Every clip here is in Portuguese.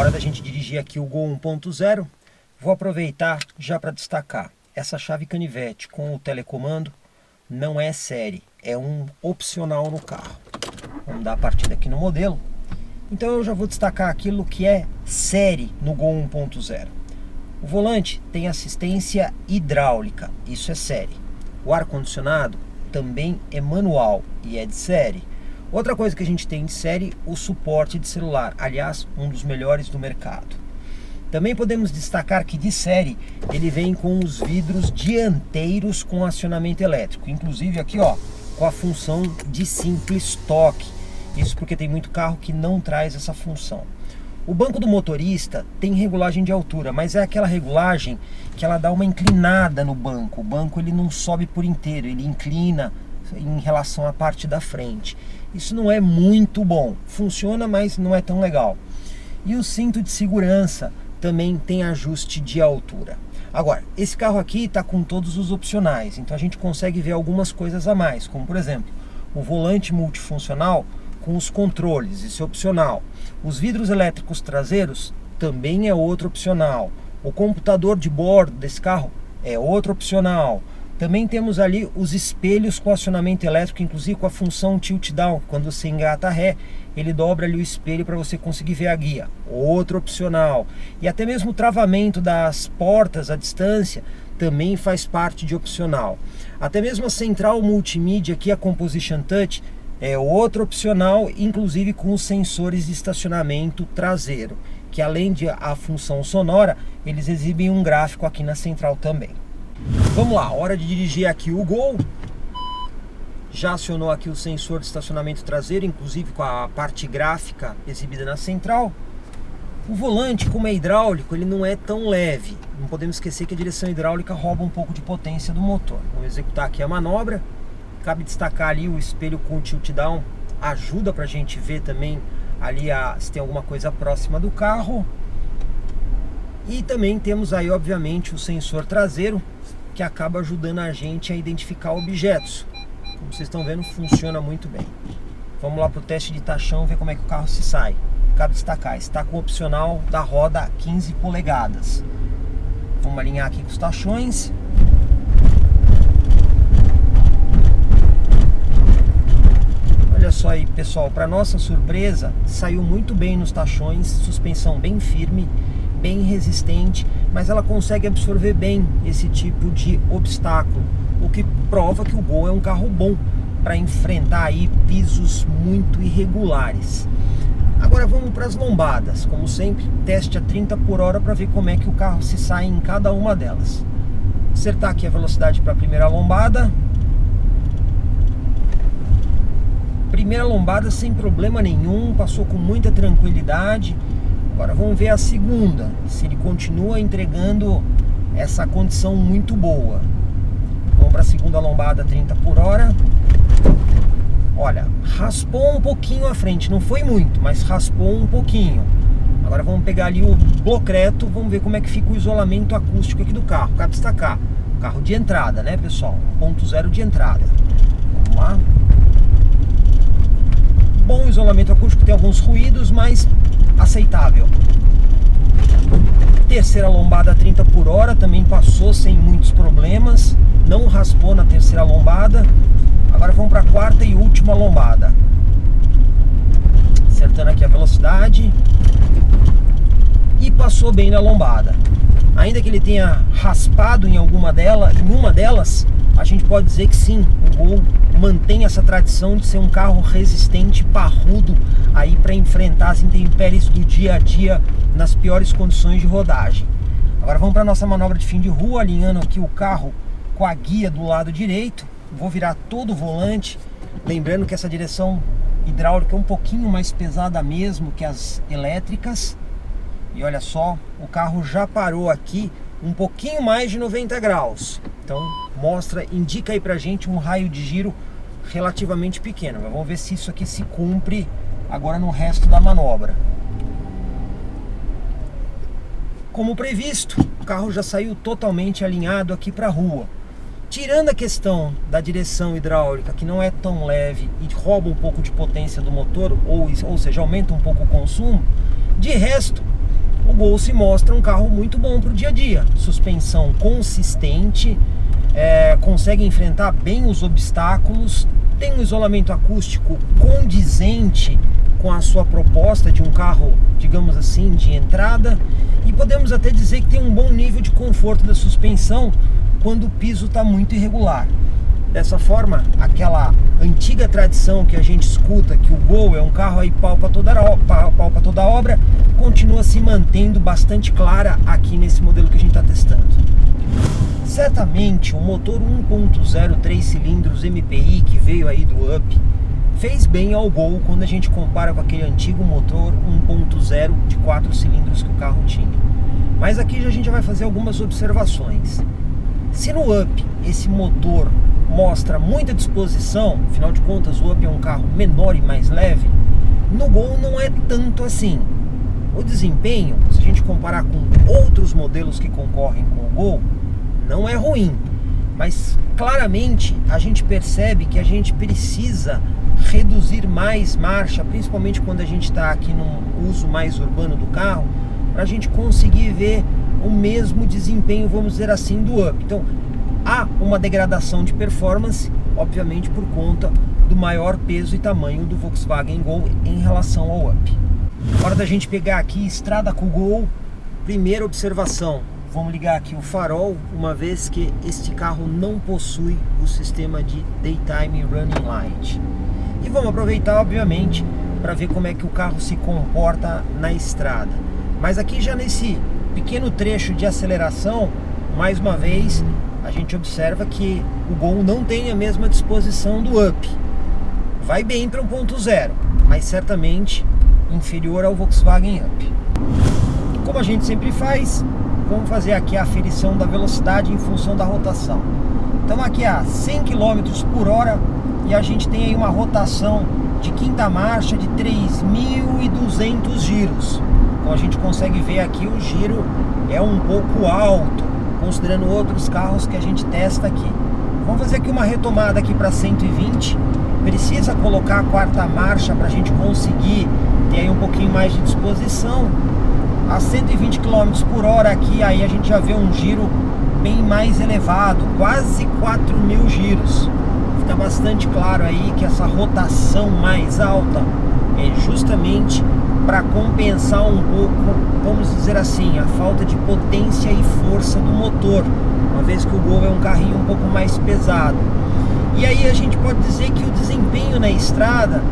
Hora da gente dirigir aqui o Gol 1.0. Vou aproveitar já para destacar. Essa chave canivete com o telecomando não é série, é um opcional no carro. Vamos dar a partida aqui no modelo. Então eu já vou destacar aquilo que é série no Gol 1.0. O volante tem assistência hidráulica, isso é série. O ar-condicionado também é manual e é de série. Outra coisa que a gente tem de série, o suporte de celular, aliás, um dos melhores do mercado. Também podemos destacar que de série ele vem com os vidros dianteiros com acionamento elétrico, inclusive aqui ó, com a função de simples toque. Isso porque tem muito carro que não traz essa função. O banco do motorista tem regulagem de altura, mas é aquela regulagem que ela dá uma inclinada no banco. O banco ele não sobe por inteiro, ele inclina em relação à parte da frente. Isso não é muito bom. Funciona, mas não é tão legal. E o cinto de segurança também tem ajuste de altura. Agora, esse carro aqui está com todos os opcionais, então a gente consegue ver algumas coisas a mais, como por exemplo, o volante multifuncional com os controles, isso é opcional. Os vidros elétricos traseiros também é outro opcional. O computador de bordo desse carro é outro opcional. Também temos ali os espelhos com acionamento elétrico, inclusive com a função tilt down. Quando você engata ré, ele dobra ali o espelho para você conseguir ver a guia. Outro opcional. E até mesmo o travamento das portas à distância também faz parte de opcional. Até mesmo a central multimídia aqui, a Composition Touch, é outro opcional, inclusive com os sensores de estacionamento traseiro, que além de a função sonora, eles exibem um gráfico aqui na central também. Vamos lá, hora de dirigir aqui o Gol. Já acionou aqui o sensor de estacionamento traseiro, inclusive com a parte gráfica exibida na central. O volante, como é hidráulico, ele não é tão leve. Não podemos esquecer que a direção hidráulica rouba um pouco de potência do motor. Vamos executar aqui a manobra. Cabe destacar ali o espelho com tilt down, ajuda para a gente ver também ali se tem alguma coisa próxima do carro. E também temos aí obviamente o sensor traseiro, que acaba ajudando a gente a identificar objetos. Como vocês estão vendo, funciona muito bem. Vamos lá para o teste de tachão, ver como é que o carro se sai. Cabe destacar, está com o opcional da roda 15 polegadas. Vamos alinhar aqui com os tachões. Olha só aí, pessoal, para nossa surpresa, saiu muito bem nos tachões, suspensão bem firme, bem resistente, mas ela consegue absorver bem esse tipo de obstáculo, o que prova que o Gol é um carro bom para enfrentar aí pisos muito irregulares. Agora vamos para as lombadas, como sempre, teste a 30 por hora para ver como é que o carro se sai em cada uma delas. Acertar aqui a velocidade para a primeira lombada. Primeira lombada sem problema nenhum, passou com muita tranquilidade. Agora vamos ver a segunda, se ele continua entregando essa condição muito boa. Vamos para a segunda lombada 30 por hora. Olha, raspou um pouquinho a frente, não foi muito, mas raspou um pouquinho. Agora vamos pegar ali o blocreto, vamos ver como é que fica o isolamento acústico aqui do carro. Cabe destacar, carro de entrada, né pessoal? 1.0 de entrada. Vamos lá. Bom isolamento acústico, tem alguns ruídos, mas aceitável. Terceira lombada a 30 por hora, também passou sem muitos problemas, não raspou na terceira lombada. Agora vamos para a quarta e última lombada. Acertando aqui a velocidade. E passou bem na lombada. Ainda que ele tenha raspado em uma delas, a gente pode dizer que sim, o Gol mantém essa tradição de ser um carro resistente, parrudo, aí para enfrentar as intempéries do dia a dia nas piores condições de rodagem. Agora vamos para a nossa manobra de fim de rua, alinhando aqui o carro com a guia do lado direito. Vou virar todo o volante, lembrando que essa direção hidráulica é um pouquinho mais pesada mesmo que as elétricas. E olha só, o carro já parou aqui um pouquinho mais de 90 graus. Então indica aí pra gente um raio de giro relativamente pequeno. Mas vamos ver se isso aqui se cumpre agora no resto da manobra. Como previsto, o carro já saiu totalmente alinhado aqui para a rua. Tirando a questão da direção hidráulica, que não é tão leve e rouba um pouco de potência do motor, ou seja, aumenta um pouco o consumo, de resto, o Gol se mostra um carro muito bom para o dia a dia. Suspensão consistente, consegue enfrentar bem os obstáculos, tem um isolamento acústico condizente com a sua proposta de um carro, digamos assim, de entrada, e podemos até dizer que tem um bom nível de conforto da suspensão quando o piso está muito irregular. Dessa forma, aquela antiga tradição que a gente escuta, que o Gol é um carro aí pau para toda obra, continua se mantendo bastante clara aqui nesse modelo que a gente está testando. Certamente o motor 1.0 3 cilindros MPI que veio aí do Up fez bem ao Gol quando a gente compara com aquele antigo motor 1.0 de 4 cilindros que o carro tinha. Mas aqui a gente já vai fazer algumas observações. Se no Up esse motor mostra muita disposição, afinal de contas o Up é um carro menor e mais leve, no Gol não é tanto assim. O desempenho, se a gente comparar com outros modelos que concorrem com o Gol, não é ruim, mas claramente a gente percebe que a gente precisa reduzir mais marcha, principalmente quando a gente está aqui no uso mais urbano do carro, para a gente conseguir ver o mesmo desempenho, vamos dizer assim, do Up. Então, há uma degradação de performance, obviamente por conta do maior peso e tamanho do Volkswagen Gol em relação ao Up. Hora da gente pegar aqui estrada com o Gol. Primeira observação, vamos ligar aqui o farol, uma vez que este carro não possui o sistema de Daytime Running Light. E vamos aproveitar, obviamente, para ver como é que o carro se comporta na estrada. Mas aqui já nesse pequeno trecho de aceleração, mais uma vez, a gente observa que o Gol não tem a mesma disposição do Up. Vai bem para 1.0, mas certamente inferior ao Volkswagen Up. Como a gente sempre faz, vamos fazer aqui a aferição da velocidade em função da rotação. Estamos aqui a 100 km por hora e a gente tem aí uma rotação de quinta marcha de 3.200 giros. Então a gente consegue ver aqui o giro é um pouco alto, considerando outros carros que a gente testa aqui. Vamos fazer aqui uma retomada aqui para 120. Precisa colocar a quarta marcha para a gente conseguir ter aí um pouquinho mais de disposição. A 120 km por hora aqui, aí a gente já vê um giro bem mais elevado, quase 4.000 giros. Fica bastante claro aí que essa rotação mais alta é justamente para compensar um pouco, vamos dizer assim, a falta de potência e força do motor, uma vez que o Gol é um carrinho um pouco mais pesado. E aí a gente pode dizer que o desempenho na estrada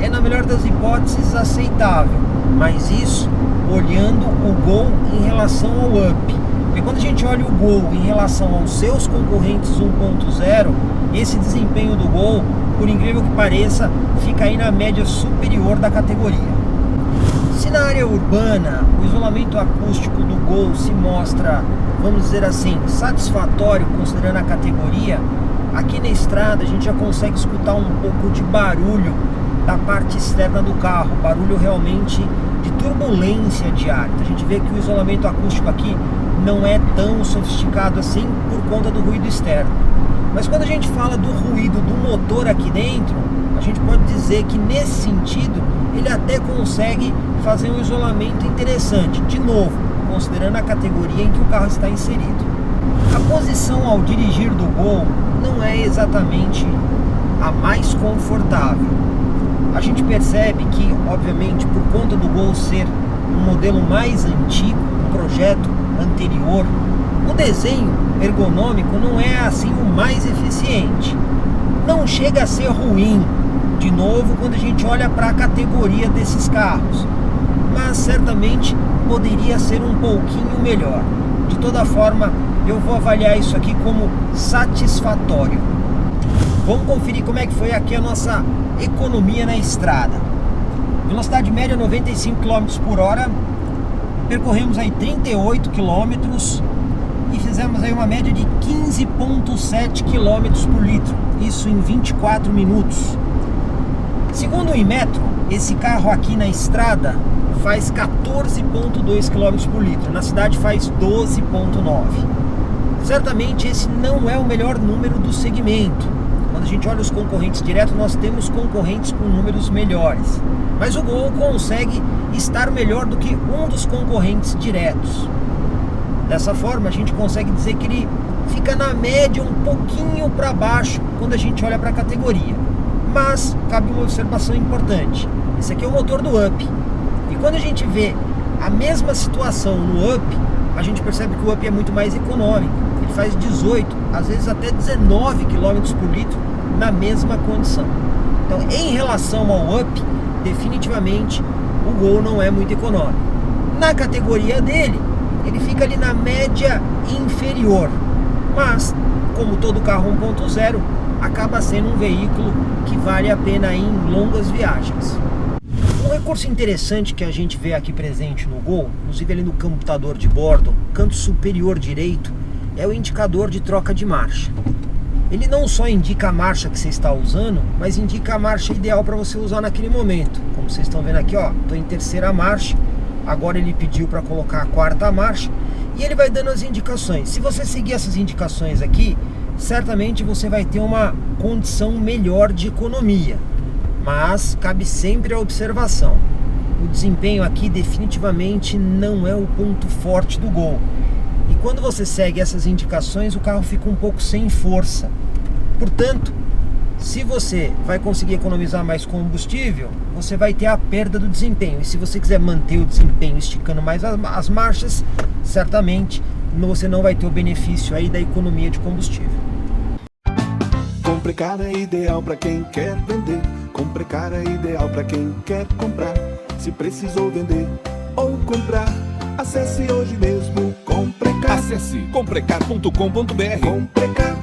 é, na melhor das hipóteses, aceitável, mas isso olhando o Gol em relação ao Up. Porque quando a gente olha o Gol em relação aos seus concorrentes 1.0, esse desempenho do Gol, por incrível que pareça, fica aí na média superior da categoria. Se na área urbana o isolamento acústico do Gol se mostra, vamos dizer assim, satisfatório considerando a categoria, aqui na estrada a gente já consegue escutar um pouco de barulho da parte externa do carro, barulho realmente de turbulência de ar. Então a gente vê que o isolamento acústico aqui não é tão sofisticado assim por conta do ruído externo. Mas quando a gente fala do ruído do motor aqui dentro, a gente pode dizer que nesse sentido ele até consegue fazer um isolamento interessante, de novo, considerando a categoria em que o carro está inserido. A posição ao dirigir do Gol não é exatamente a mais confortável. A gente percebe que, obviamente, por conta do Gol ser um modelo mais antigo, um projeto anterior, o desenho ergonômico não é assim o mais eficiente. Não chega a ser ruim, de novo, quando a gente olha para a categoria desses carros, mas certamente poderia ser um pouquinho melhor. De toda forma, eu vou avaliar isso aqui como satisfatório. Vamos conferir como é que foi aqui a nossa economia na estrada. Velocidade média 95 km por hora, percorremos aí 38 km e fizemos aí uma média de 15,7 km por litro, isso em 24 minutos. Segundo o Inmetro, esse carro aqui na estrada faz 14,2 km por litro, na cidade faz 12,9. Certamente esse não é o melhor número do segmento. Quando a gente olha os concorrentes diretos, nós temos concorrentes com números melhores. Mas o Gol consegue estar melhor do que um dos concorrentes diretos. Dessa forma, a gente consegue dizer que ele fica na média um pouquinho para baixo quando a gente olha para a categoria. Mas cabe uma observação importante. Esse aqui é o motor do Up. E quando a gente vê a mesma situação no Up, a gente percebe que o Up é muito mais econômico. Ele faz 18, às vezes até 19 km por litro na mesma condição. Então, em relação ao Up, definitivamente o Gol não é muito econômico. Na categoria dele, ele fica ali na média inferior. Mas, como todo carro 1.0, acaba sendo um veículo que vale a pena ir em longas viagens. Um recurso interessante que a gente vê aqui presente no Gol, inclusive ali no computador de bordo, canto superior direito, é o indicador de troca de marcha. Ele não só indica a marcha que você está usando, mas indica a marcha ideal para você usar naquele momento. Como vocês estão vendo aqui, ó, estou em terceira marcha, agora ele pediu para colocar a quarta marcha, e ele vai dando as indicações. Se você seguir essas indicações aqui, certamente você vai ter uma condição melhor de economia. Mas cabe sempre a observação. O desempenho aqui definitivamente não é o ponto forte do Gol. E quando você segue essas indicações, o carro fica um pouco sem força. Portanto, se você vai conseguir economizar mais combustível, você vai ter a perda do desempenho. E se você quiser manter o desempenho esticando mais as marchas, certamente você não vai ter o benefício aí da economia de combustível. Comprecar é ideal para quem quer vender. Comprecar é ideal para quem quer comprar. Se precisou vender ou comprar, acesse hoje mesmo Comprecar. Acesse comprecar.com.br. Comprecar.